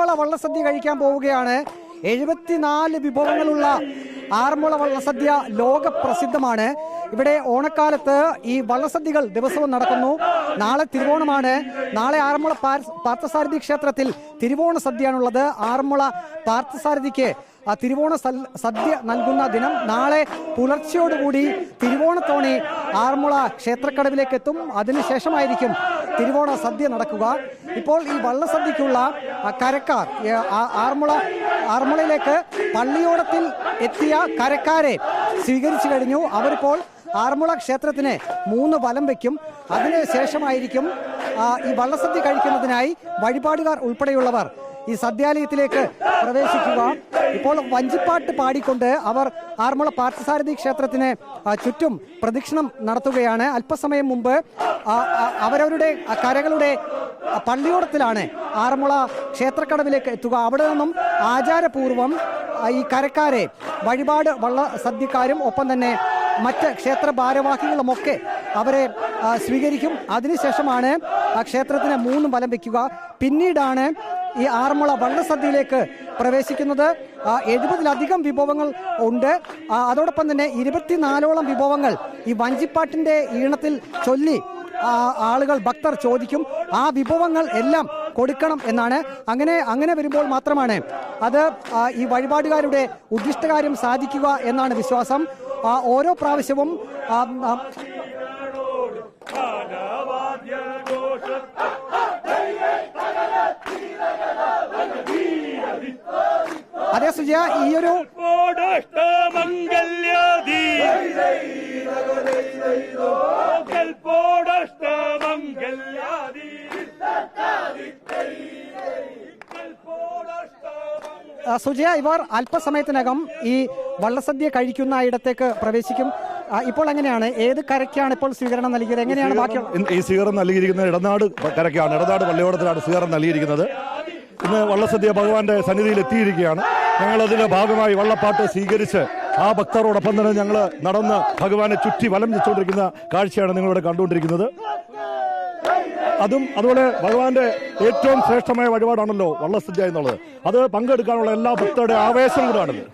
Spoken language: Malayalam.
ആറന്മുള വള്ളസദ്യ കഴിക്കാൻ പോവുകയാണ്. 74 വിഭവങ്ങളുള്ള ആറന്മുള വള്ളസദ്യ ലോക പ്രസിദ്ധമാണ്. ഇവിടെ ഓണക്കാലത്ത് ഈ വള്ളസദ്യകൾ ദിവസവും നടക്കുന്നു. നാളെ തിരുവോണമാണ്. നാളെ ആറന്മുള പാർത്ഥസാരഥി ക്ഷേത്രത്തിൽ തിരുവോണ സദ്യയാണുള്ളത്. ആറന്മുള പാർത്ഥസാരഥിക്ക് തിരുവോണ സദ്യ നൽകുന്ന ദിനം നാളെ പുലർച്ചയോടുകൂടി തിരുവോണത്തോണി ആറന്മുള ക്ഷേത്രക്കടവിലേക്ക് എത്തും. അതിനുശേഷമായിരിക്കും തിരുവോണ സദ്യ നടക്കുക. ഇപ്പോൾ ഈ വള്ളസദ്യക്കുള്ള കരക്കാർ ആറന്മുളയിലേക്ക് പള്ളിയോടത്തിൽ എത്തിയ കരക്കാരെ സ്വീകരിച്ചു കഴിഞ്ഞു. അവരിപ്പോൾ ആറന്മുള ക്ഷേത്രത്തിന് 3 വലം വയ്ക്കും. അതിനുശേഷമായിരിക്കും ഈ വള്ളസദ്യ കഴിക്കുന്നതിനായി വഴിപാടുകാർ ഉൾപ്പെടെയുള്ളവർ ഈ സദ്യാലയത്തിലേക്ക് പ്രവേശിക്കുക. ഇപ്പോൾ വഞ്ചിപ്പാട്ട് പാടിക്കൊണ്ട് അവർ ആറന്മുള പാർത്ഥസാരഥി ക്ഷേത്രത്തിന് ചുറ്റും പ്രദക്ഷിണം നടത്തുകയാണ്. അല്പസമയം മുമ്പ് അവരവരുടെ കരകളുടെ പള്ളിയോടത്തിലാണ് ആറന്മുള ക്ഷേത്രക്കടവിലേക്ക് എത്തുക. അവിടെ നിന്നും ആചാരപൂർവം ഈ കരക്കാരെ വഴിപാട് വള്ളസദ്യക്കാരും ഒപ്പം തന്നെ മറ്റ് ക്ഷേത്ര ഭാരവാഹികളുമൊക്കെ അവരെ സ്വീകരിക്കും. അതിനുശേഷമാണ് ക്ഷേത്രത്തിന് 3 വലം വയ്ക്കുക. പിന്നീടാണ് ഈ ആറന്മുള വള്ളസദ്യയിലേക്ക് പ്രവേശിക്കുന്നത്. 70-ലധികം വിഭവങ്ങൾ ഉണ്ട്. അതോടൊപ്പം തന്നെ 24ഓളം വിഭവങ്ങൾ ഈ വഞ്ചിപ്പാട്ടിന്റെ ഈണത്തിൽ ചൊല്ലി ആളുകൾ ഭക്തർ ചോദിക്കും. ആ വിഭവങ്ങൾ എല്ലാം കൊടുക്കണം എന്നാണ്. അങ്ങനെ വരുമ്പോൾ മാത്രമാണ് അത് ഈ വഴിപാടുകാരുടെ ഉദ്ദിഷ്ടകാര്യം സാധിക്കുക എന്നാണ് വിശ്വാസം. ഓരോ പ്രാവശ്യവും അതെ സുജയ, ഈ ഒരു സുജയ, ഇവർ അല്പസമയത്തിനകം ഈ വള്ളസദ്യ കഴിക്കുന്ന ഇടത്തേക്ക് പ്രവേശിക്കും. ഇപ്പോൾ എങ്ങനെയാണ്, ഏത് കരയ്ക്കാണ് ഇപ്പോൾ സ്വീകരണം നൽകിയത്? എങ്ങനെയാണ് ബാക്കിയുള്ള ഈ സ്വീകരണം നൽകിയിരിക്കുന്നത്? ഇടനാട് കരയ്ക്കാണ്. ഇടനാട് പള്ളിയോടത്തിലാണ് സ്വീകരണം നൽകിയിരിക്കുന്നത്. ഇന്ന് വള്ളസദ്യ ഭഗവാന്റെ സന്നിധിയിൽ എത്തിയിരിക്കുകയാണ്. ഞങ്ങളതിന്റെ ഭാഗമായി വള്ളപ്പാട്ട് സ്വീകരിച്ച് ആ ഭക്തരോടൊപ്പം തന്നെ ഞങ്ങൾ നടന്ന് ഭഗവാനെ ചുറ്റി വലം വെച്ചുകൊണ്ടിരിക്കുന്ന കാഴ്ചയാണ് നിങ്ങളിവിടെ കണ്ടുകൊണ്ടിരിക്കുന്നത്. അതുപോലെ ഭഗവാന്റെ ഏറ്റവും ശ്രേഷ്ഠമായ വഴിപാടാണല്ലോ വള്ളസദ്യ എന്നുള്ളത്. അത് പങ്കെടുക്കാനുള്ള എല്ലാ ഭക്തരുടെ ആവേശം കൂടാണിത്.